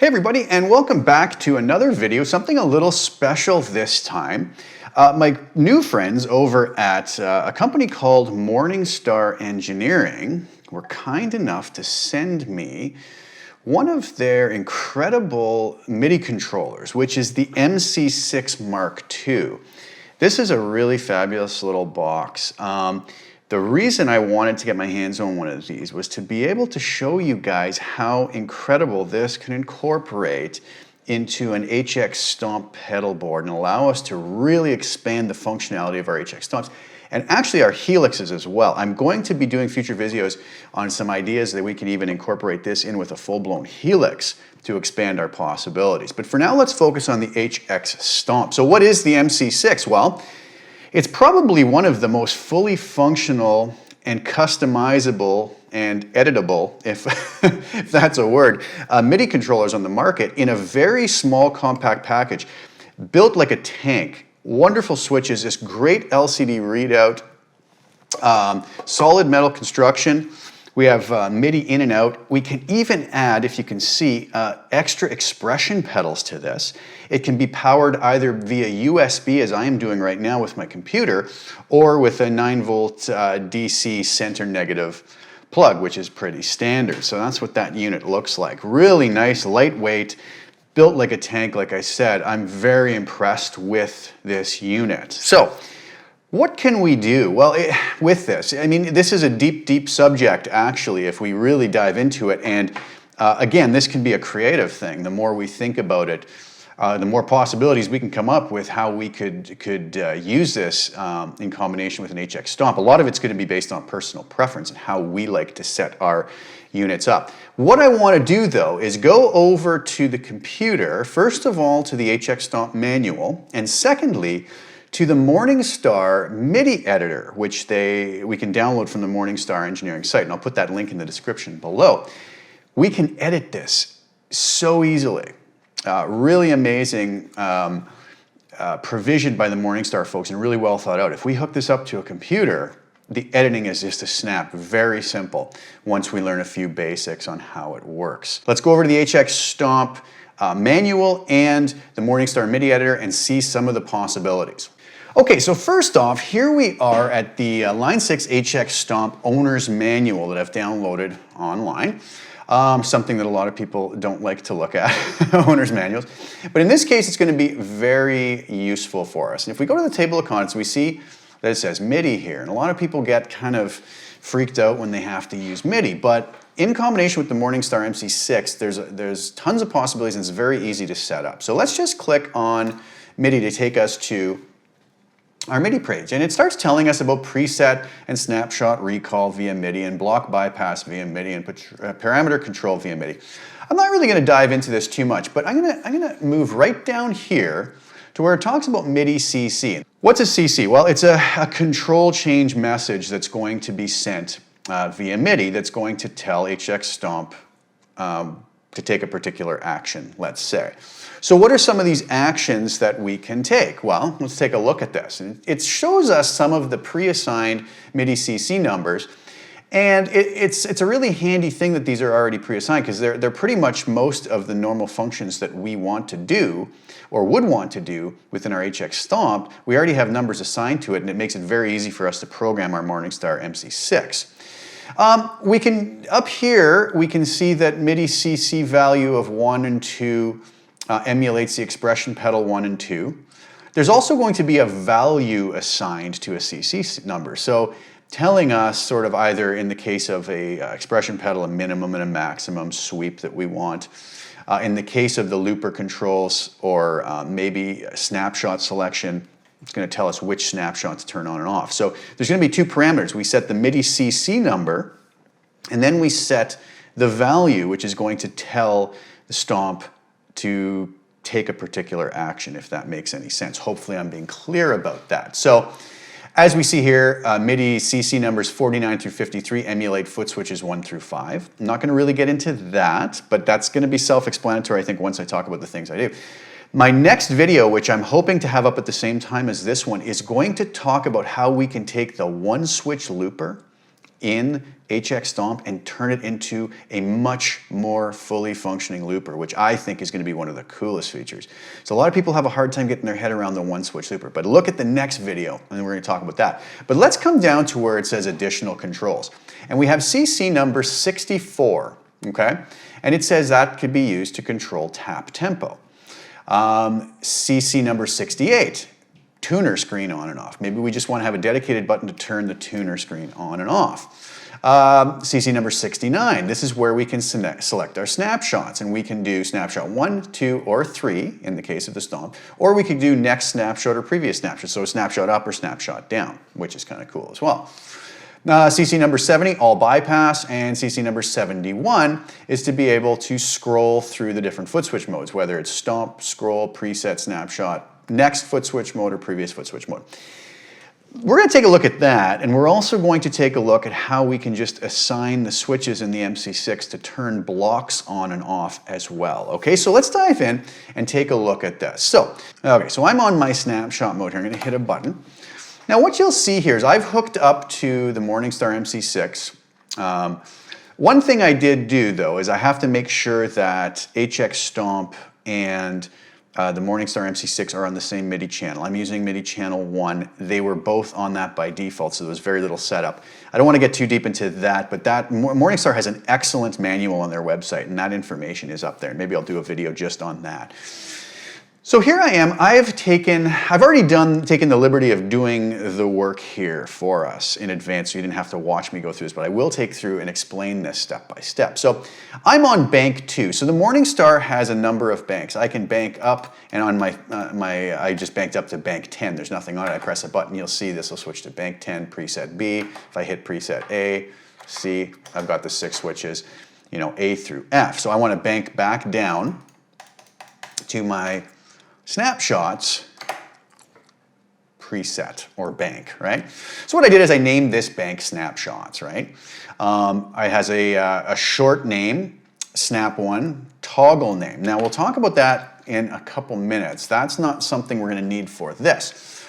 Hey everybody, and welcome back to another video, something a little special this time. My new friends over at a company called Morningstar Engineering were kind enough to send me one of their incredible MIDI controllers, which is the MC6 Mark II. This is a really fabulous little box. The reason I wanted to get my hands on one of these was to be able to show you guys how incredible this can incorporate into an HX Stomp pedal board and allow us to really expand the functionality of our HX Stomps and actually our helixes as well. I'm going to be doing future videos on some ideas that we can even incorporate this in with a full-blown helix to expand our possibilities. But for now, let's focus on the HX Stomp. So what is the MC6? Well, it's probably one of the most fully functional and customizable and editable, if that's a word, MIDI controllers on the market in a very small compact package, built like a tank. Wonderful switches, this great LCD readout, solid metal construction. We have MIDI in and out. We can even add, if you can see, extra expression pedals to this. It can be powered either via USB, as I am doing right now with my computer, or with a 9-volt DC center negative plug, which is pretty standard. So that's what that unit looks like. Really nice, lightweight, built like a tank, like I said. I'm very impressed with this unit. So, what can we do? Well, with this, I mean, this is a deep, deep subject, actually, if we really dive into it. And again, this can be a creative thing. The more we think about it, the more possibilities we can come up with how we could use this in combination with an HX Stomp. A lot of it's going to be based on personal preference and how we like to set our units up. What I want to do, though, is go over to the computer, first of all, to the HX Stomp manual, and secondly, to the Morningstar MIDI editor, which we can download from the Morningstar Engineering site, and I'll put that link in the description below. We can edit this so easily. Really amazing provision by the Morningstar folks and really well thought out. If we hook this up to a computer, the editing is just a snap, very simple, once we learn a few basics on how it works. Let's go over to the HX Stomp manual and the Morningstar MIDI editor and see some of the possibilities. Okay, so first off, here we are at the Line 6 HX Stomp Owner's Manual that I've downloaded online. Something that a lot of people don't like to look at, owner's manuals. But in this case, it's going to be very useful for us. And if we go to the table of contents, we see that it says MIDI here. And a lot of people get kind of freaked out when they have to use MIDI. But in combination with the Morningstar MC6, there's tons of possibilities and it's very easy to set up. So let's just click on MIDI to take us to our MIDI page, and it starts telling us about preset and snapshot recall via MIDI and block bypass via MIDI and parameter control via MIDI. I'm not really going to dive into this too much, but I'm going to move right down here to where it talks about MIDI CC. What's a CC? Well, it's a control change message that's going to be sent via MIDI that's going to tell HX Stomp to take a particular action, let's say. So what are some of these actions that we can take? Well, let's take a look at this. And it shows us some of the pre-assigned MIDI CC numbers. And it's a really handy thing that these are already pre-assigned because they're pretty much most of the normal functions that we want to do or would want to do within our HX Stomp. We already have numbers assigned to it, and it makes it very easy for us to program our Morningstar MC6. Up here, we can see that MIDI CC value of 1 and 2 emulates the expression pedal 1 and 2. There's also going to be a value assigned to a CC number. So telling us sort of either in the case of a expression pedal, a minimum and a maximum sweep that we want. In the case of the looper controls or maybe a snapshot selection, it's going to tell us which snapshot to turn on and off. So there's going to be two parameters. We set the MIDI CC number, and then we set the value, which is going to tell the Stomp to take a particular action, if that makes any sense. Hopefully I'm being clear about that. So as we see here, MIDI CC numbers 49 through 53 emulate foot switches 1 through 5. I'm not going to really get into that, but that's going to be self-explanatory, I think, once I talk about the things I do. My next video, which I'm hoping to have up at the same time as this one, is going to talk about how we can take the one-switch looper in HX Stomp and turn it into a much more fully functioning looper, which I think is going to be one of the coolest features. So a lot of people have a hard time getting their head around the one switch looper, but look at the next video and we're going to talk about that. But let's come down to where it says additional controls. And we have CC number 64, okay? And it says that could be used to control tap tempo. CC number 68, tuner screen on and off. Maybe we just want to have a dedicated button to turn the tuner screen on and off. CC number 69, this is where we can select our snapshots, and we can do snapshot 1, 2, or 3 in the case of the Stomp, or we could do next snapshot or previous snapshot, so snapshot up or snapshot down, which is kind of cool as well. CC number 70, all bypass, and CC number 71 is to be able to scroll through the different foot switch modes, whether it's Stomp, scroll, preset, snapshot, next foot switch mode, or previous foot switch mode. We're going to take a look at that, and we're also going to take a look at how we can just assign the switches in the MC6 to turn blocks on and off as well. Okay, so let's dive in and take a look at this. So I'm on my snapshot mode here. I'm going to hit a button. Now what you'll see here is I've hooked up to the Morningstar MC6. One thing I did do though is I have to make sure that HX Stomp and the Morningstar MC6 are on the same MIDI channel. I'm using MIDI channel 1. They were both on that by default, so there was very little setup. I don't want to get too deep into that, but Morningstar has an excellent manual on their website, and that information is up there. Maybe I'll do a video just on that. So here I am. I've already taken the liberty of doing the work here for us in advance, so you didn't have to watch me go through this, but I will take through and explain this step by step. So I'm on bank 2. So the Morningstar has a number of banks. I can bank up, and on I just banked up to bank 10. There's nothing on it. I press a button, you'll see this will switch to bank 10, preset B. If I hit preset A, C, I've got the 6 switches, A through F. So I want to bank back down to my snapshots preset or bank, right? So what I did is I named this bank snapshots, right? It has a short name, snap 1, toggle name. Now we'll talk about that in a couple minutes. That's not something we're going to need for this.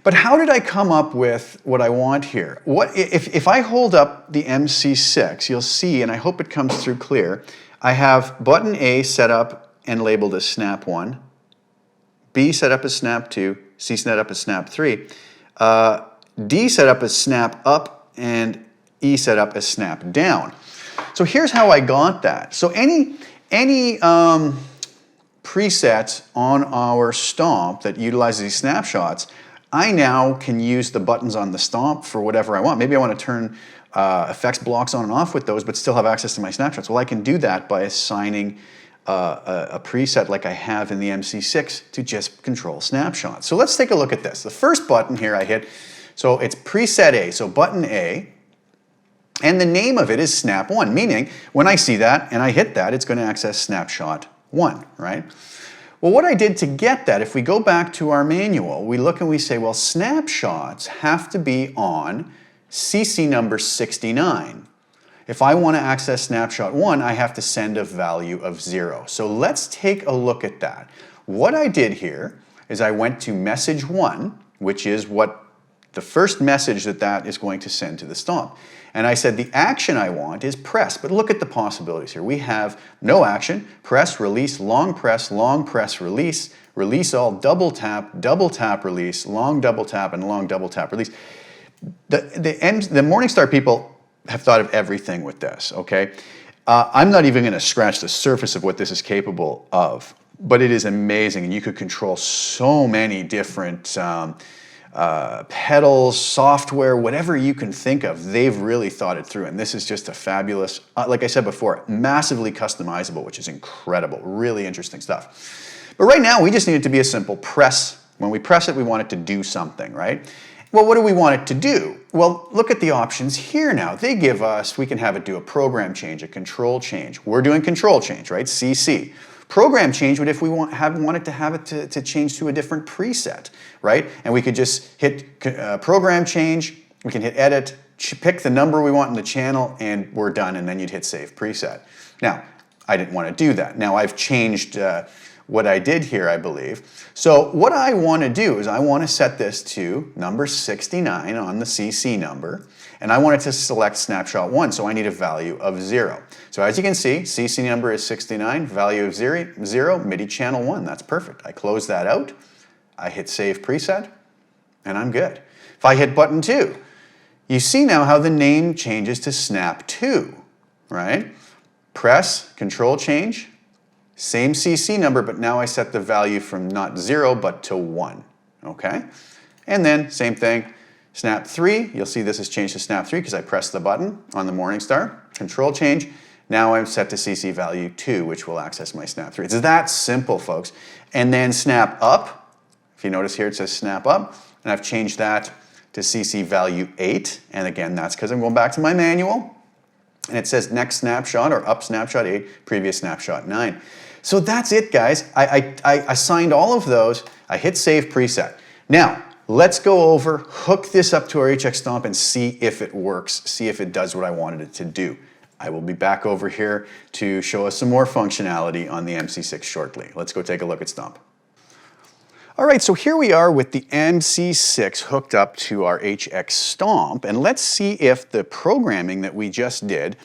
But how did I come up with what I want here? If I hold up the MC6, you'll see, and I hope it comes through clear, I have button A set up and labeled as snap 1, B set up as snap 2, C set up as snap 3, D set up as snap up, and E set up as snap down. So here's how I got that. So any preset on our Stomp that utilizes these snapshots, I now can use the buttons on the Stomp for whatever I want. Maybe I want to turn effects blocks on and off with those, but still have access to my snapshots. Well, I can do that by assigning a preset like I have in the MC6 to just control snapshots. So let's take a look at this. The first button here I hit, so it's preset A, so button A, and the name of it is snap 1, meaning when I see that and I hit that, it's going to access snapshot 1, right? Well, what I did to get that, if we go back to our manual, we look and we say, well, snapshots have to be on CC number 69. If I want to access snapshot 1, I have to send a value of 0. So let's take a look at that. What I did here is I went to message 1, which is what the first message that is going to send to the Stomp. And I said the action I want is press, but look at the possibilities here. We have no action, press, release, long press, release, release all, double tap, release, long double tap, and long double tap, release. The Morningstar people have thought of everything with this, okay? I'm not even going to scratch the surface of what this is capable of, but it is amazing, and you could control so many different pedals, software, whatever you can think of. They've really thought it through, and this is just a fabulous, like I said before, massively customizable, which is incredible, really interesting stuff. But right now, we just need it to be a simple press. When we press it, we want it to do something, right? Well, what do we want it to do? Well, look at the options here now. They give us, we can have it do a program change, a control change. We're doing control change, right? CC. Program change would if we wanted to have it to change to a different preset, right? And we could just hit program change, we can hit edit, pick the number we want in the channel, and we're done, and then you'd hit save preset. Now, I didn't want to do that. Now I've changed what I did here, I believe. So what I want to do is I want to set this to number 69 on the CC number, and I want it to select snapshot 1, so I need a value of 0. So as you can see, CC number is 69, value of 0, MIDI channel 1. That's perfect. I close that out, I hit Save Preset, and I'm good. If I hit button 2, you see now how the name changes to Snap 2, right? Press, Control Change, same CC number, but now I set the value from not 0, but to 1, okay? And then, same thing, Snap 3, you'll see this has changed to Snap 3 because I pressed the button on the Morningstar, Control Change, now I'm set to CC value 2, which will access my Snap 3. It's that simple, folks. And then Snap Up, if you notice here it says Snap Up, and I've changed that to CC value 8, and again, that's because I'm going back to my manual, and it says next snapshot or up snapshot 8, previous snapshot 9. So that's it, guys. I assigned all of those. I hit Save Preset. Now, let's go over, hook this up to our HX Stomp and see if it works, see if it does what I wanted it to do. I will be back over here to show us some more functionality on the MC6 shortly. Let's go take a look at Stomp. All right, so here we are with the MC6 hooked up to our HX Stomp, and let's see if the programming that we just did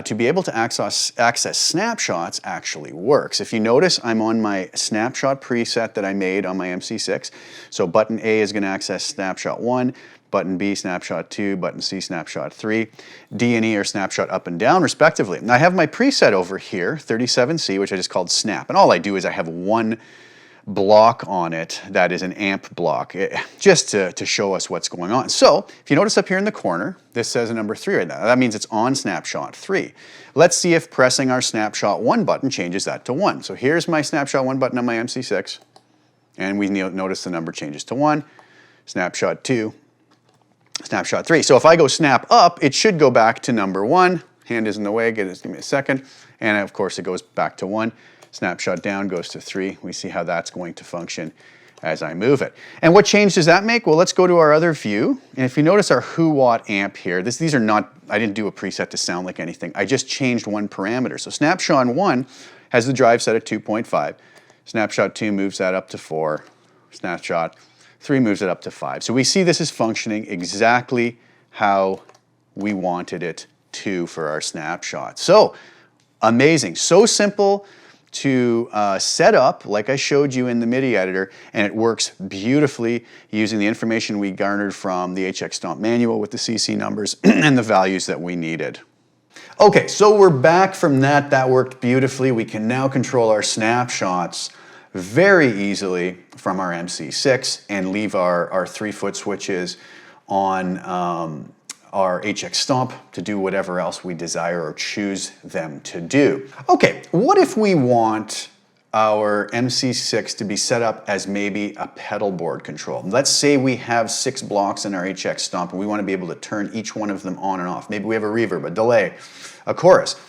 to be able to access snapshots actually works. If you notice, I'm on my snapshot preset that I made on my MC6. So button A is going to access snapshot 1, button B snapshot 2, button C snapshot 3, D and E are snapshot up and down respectively. And I have my preset over here, 37C, which I just called snap. And all I do is I have one block on it that is an amp block, just to show us what's going on. So if you notice up here in the corner, this says a number 3 right now. That means it's on snapshot 3. Let's see if pressing our snapshot 1 button changes that to 1. So here's my snapshot 1 button on my MC6, and we notice the number changes to 1, snapshot 2, snapshot 3. So if I go snap up, it should go back to number 1. Hand is in the way, give me a second, and of course it goes back to 1. Snapshot down goes to 3. We see how that's going to function as I move it. And what change does that make? Well, let's go to our other view. And if you notice our who watt amp here, these are not, I didn't do a preset to sound like anything. I just changed one parameter. So snapshot 1 has the drive set at 2.5. Snapshot 2 moves that up to 4. Snapshot 3 moves it up to 5. So we see this is functioning exactly how we wanted it to for our snapshot. So amazing, so simple to set up, like I showed you in the MIDI editor, and it works beautifully using the information we garnered from the HX Stomp manual with the CC numbers and the values that we needed. Okay, so we're back from that. That worked beautifully. We can now control our snapshots very easily from our MC6 and leave our 3-foot switches on our HX Stomp to do whatever else we desire or choose them to do. Okay, what if we want our MC6 to be set up as maybe a pedal board control? Let's say we have 6 blocks in our HX Stomp and we want to be able to turn each one of them on and off. Maybe we have a reverb, a delay, a chorus,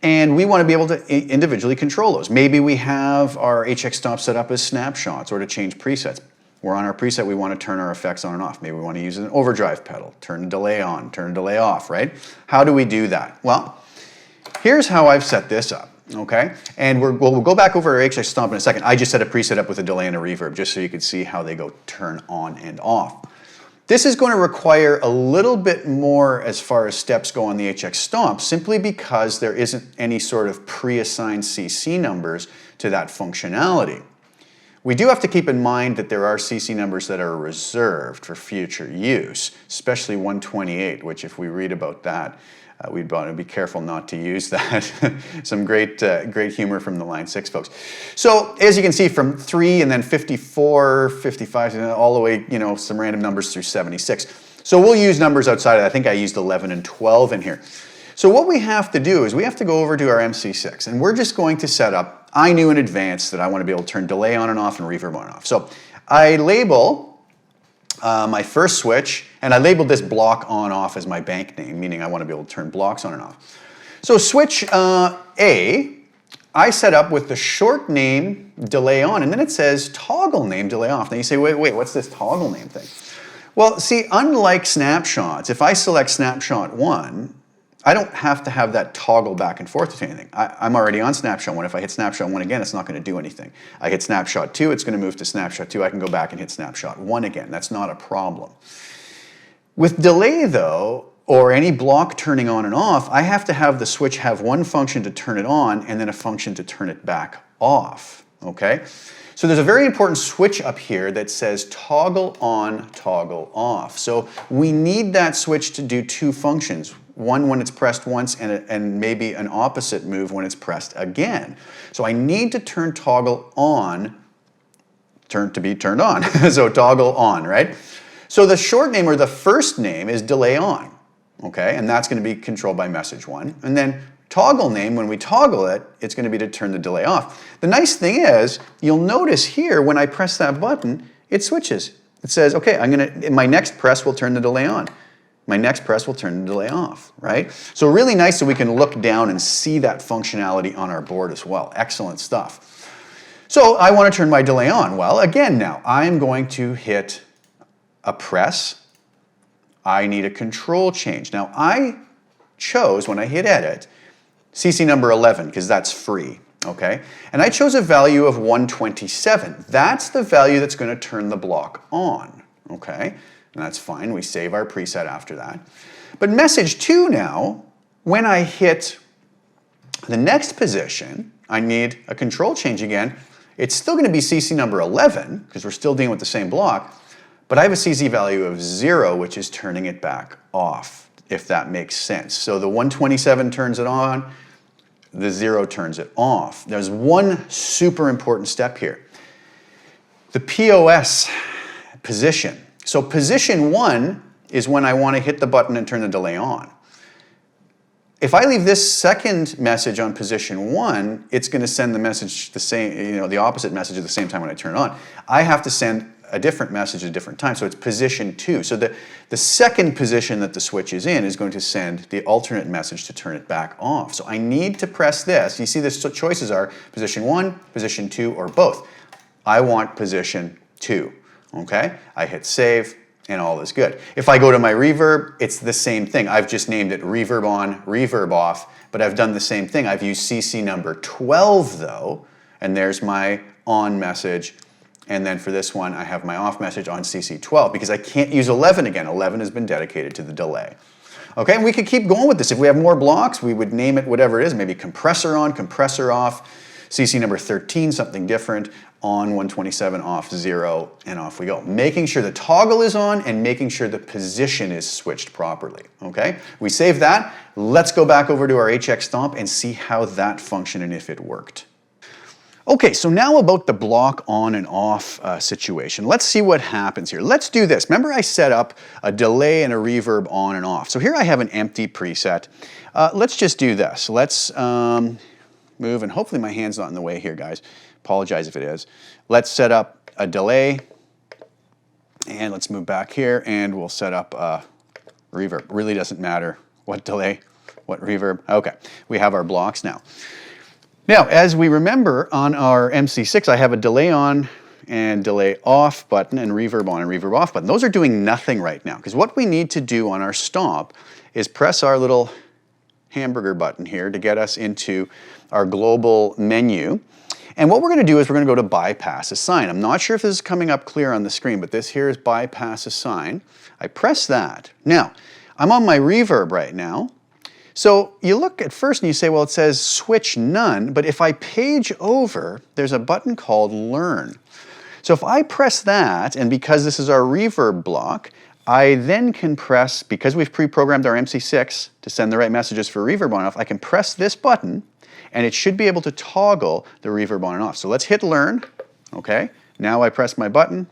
and we want to be able to individually control those. Maybe we have our HX Stomp set up as snapshots or to change presets. We're on our preset, we want to turn our effects on and off. Maybe we want to use an overdrive pedal, turn a delay on, turn a delay off, right? How do we do that? Well, here's how I've set this up, okay? And we'll go back over our HX Stomp in a second. I just set a preset up with a delay and a reverb just so you can see how they go turn on and off. This is going to require a little bit more as far as steps go on the HX Stomp simply because there isn't any sort of pre-assigned CC numbers to that functionality. We do have to keep in mind that there are CC numbers that are reserved for future use, especially 128, which if we read about that, we'd want to be careful not to use that. Some great humor from the Line 6 folks. So as you can see from 3 and then 54, 55, all the way, you know, some random numbers through 76. So we'll use numbers outside of that. I think I used 11 and 12 in here. So what we have to do is we have to go over to our MC6 and we're just going to set up, I knew in advance that I want to be able to turn delay on and off and reverb on and off. So I label my first switch, and I labeled this block on off as my bank name, meaning I want to be able to turn blocks on and off. So switch A, I set up with the short name delay on, and then it says toggle name delay off. Now you say, wait, what's this toggle name thing? Well, see, unlike snapshots, if I select snapshot 1, I don't have to have that toggle back and forth to anything. I'm already on snapshot 1. If I hit snapshot 1 again, it's not going to do anything. I hit snapshot 2, it's going to move to snapshot 2. I can go back and hit snapshot 1 again. That's not a problem. With delay, though, or any block turning on and off, I have to have the switch have one function to turn it on and then a function to turn it back off, okay? So there's a very important switch up here that says toggle on, toggle off. So we need that switch to do two functions. One when it's pressed once and maybe an opposite move when it's pressed again. So I need to turn toggle on, to be turned on. So toggle on, right? So the short name or the first name is delay on, okay? And that's going to be controlled by message 1. And then toggle name, when we toggle it, it's going to be to turn the delay off. The nice thing is, you'll notice here when I press that button, it switches. It says, okay, my next press will turn the delay on. My next press will turn the delay off, right? So really nice that we can look down and see that functionality on our board as well. Excellent stuff. So I want to turn my delay on. Well, again now, I'm going to hit a press. I need a control change. Now I chose, when I hit edit, CC number 11, because that's free, okay? And I chose a value of 127. That's the value that's going to turn the block on, okay? And that's fine, we save our preset after that. But message 2 now, when I hit the next position, I need a control change again. It's still going to be CC number 11, because we're still dealing with the same block, but I have a CC value of 0, which is turning it back off, if that makes sense. So the 127 turns it on, the 0 turns it off. There's one super important step here. The POS position. So position 1 is when I want to hit the button and turn the delay on. If I leave this second message on position 1, it's going to send the message the same, the opposite message at the same time when I turn it on. I have to send a different message at a different time, so it's position 2. So the second position that the switch is in is going to send the alternate message to turn it back off. So I need to press this. You see the choices are position 1, position 2, or both. I want position 2, okay? I hit save, and all is good. If I go to my reverb, it's the same thing. I've just named it reverb on, reverb off, but I've done the same thing. I've used CC number 12 though, and there's my on message. And then for this one, I have my off message on CC 12 because I can't use 11 again. 11 has been dedicated to the delay. Okay, and we could keep going with this. If we have more blocks, we would name it whatever it is, maybe compressor on, compressor off, CC number 13, something different, on 127, off 0, and off we go. Making sure the toggle is on and making sure the position is switched properly, okay? We save that. Let's go back over to our HX Stomp and see how that functioned and if it worked. Okay, so now about the block on and off situation. Let's see what happens here. Let's do this. Remember I set up a delay and a reverb on and off. So here I have an empty preset. Let's just do this. Let's move, and hopefully my hand's not in the way here, guys. Apologize if it is. Let's set up a delay, and let's move back here, and we'll set up a reverb. Really doesn't matter what delay, what reverb. Okay, we have our blocks now. Now, as we remember on our MC6, I have a delay on and delay off button and reverb on and reverb off button. Those are doing nothing right now, because what we need to do on our stomp is press our little hamburger button here to get us into our global menu. And what we're going to do is we're going to go to bypass assign. I'm not sure if this is coming up clear on the screen, but this here is bypass assign. I press that. Now, I'm on my reverb right now. So you look at first and you say, well, it says switch none, but if I page over, there's a button called learn. So if I press that, and because this is our reverb block, I then can press, because we've pre-programmed our MC6 to send the right messages for reverb on and off, I can press this button, and it should be able to toggle the reverb on and off. So let's hit learn, okay? Now I press my button,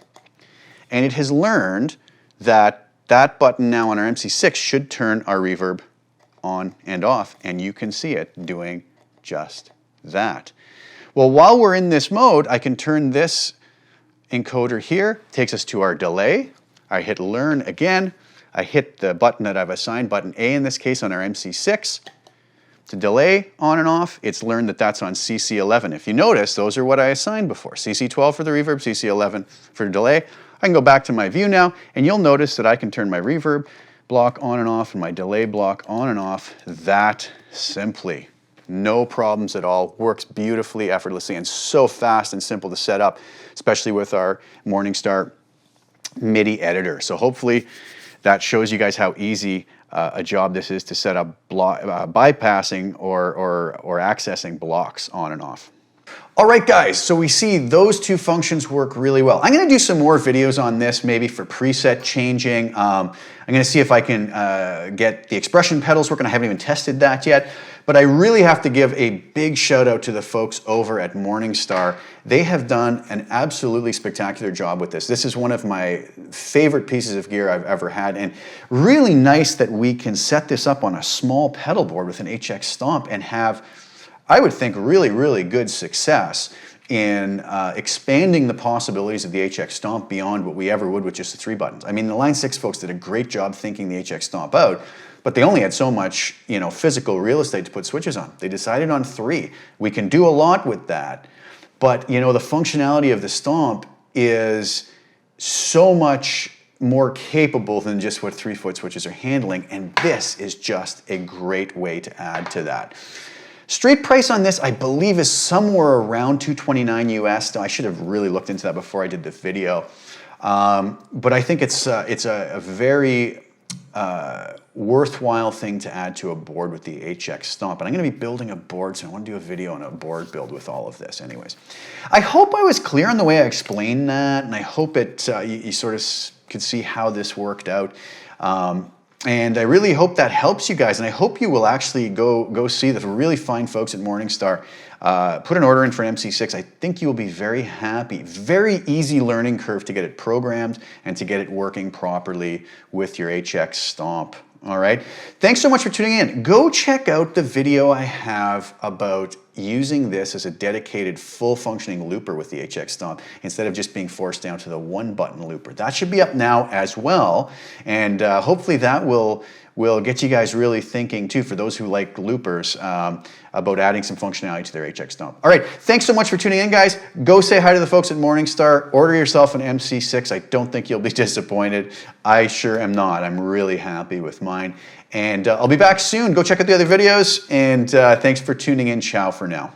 and it has learned that that button now on our MC6 should turn our reverb on and off, and you can see it doing just that. Well, while we're in this mode, I can turn this encoder here, takes us to our delay. I hit learn again. I hit the button that I've assigned, button A in this case on our MC6. To delay on and off, it's learned that that's on CC11. If you notice, those are what I assigned before. CC12 for the reverb, CC11 for delay. I can go back to my view now, and you'll notice that I can turn my reverb, block on and off and my delay block on and off that simply. No problems at all. Works beautifully, effortlessly, and so fast and simple to set up, especially with our Morningstar MIDI editor. So hopefully that shows you guys how easy a job this is to set up bypassing or accessing blocks on and off. All right, guys, so we see those two functions work really well. I'm gonna do some more videos on this, maybe for preset changing. I'm gonna see if I can get the expression pedals working. I haven't even tested that yet, but I really have to give a big shout out to the folks over at Morningstar. They have done an absolutely spectacular job with this. This is one of my favorite pieces of gear I've ever had, and really nice that we can set this up on a small pedal board with an HX Stomp and have, I would think, really, really good success in expanding the possibilities of the HX Stomp beyond what we ever would with just the 3 buttons. I mean, the Line 6 folks did a great job thinking the HX Stomp out, but they only had so much, physical real estate to put switches on. They decided on 3. We can do a lot with that, but the functionality of the Stomp is so much more capable than just what 3-foot switches are handling, and this is just a great way to add to that. Street price on this, I believe, is somewhere around $229 US. Now, I should have really looked into that before I did the video, but I think it's a very worthwhile thing to add to a board with the HX Stomp. And I'm going to be building a board, so I want to do a video on a board build with all of this anyways. I hope I was clear on the way I explained that, and I hope you sort of could see how this worked out. And I really hope that helps you guys, and I hope you will actually go see the really fine folks at Morningstar. Put an order in for an MC6. I think you will be very happy. Very easy learning curve to get it programmed and to get it working properly with your HX Stomp. All right. Thanks so much for tuning in. Go check out the video I have about using this as a dedicated full functioning looper with the HX Stomp instead of just being forced down to the 1-button looper. That should be up now as well, and hopefully that will get you guys really thinking too, for those who like loopers, about adding some functionality to their HX Stomp. All right, thanks so much for tuning in, guys. Go say hi to the folks at Morningstar. Order yourself an MC6. I don't think you'll be disappointed. I sure am not. I'm really happy with mine. And I'll be back soon. Go check out the other videos, and thanks for tuning in. Ciao for now.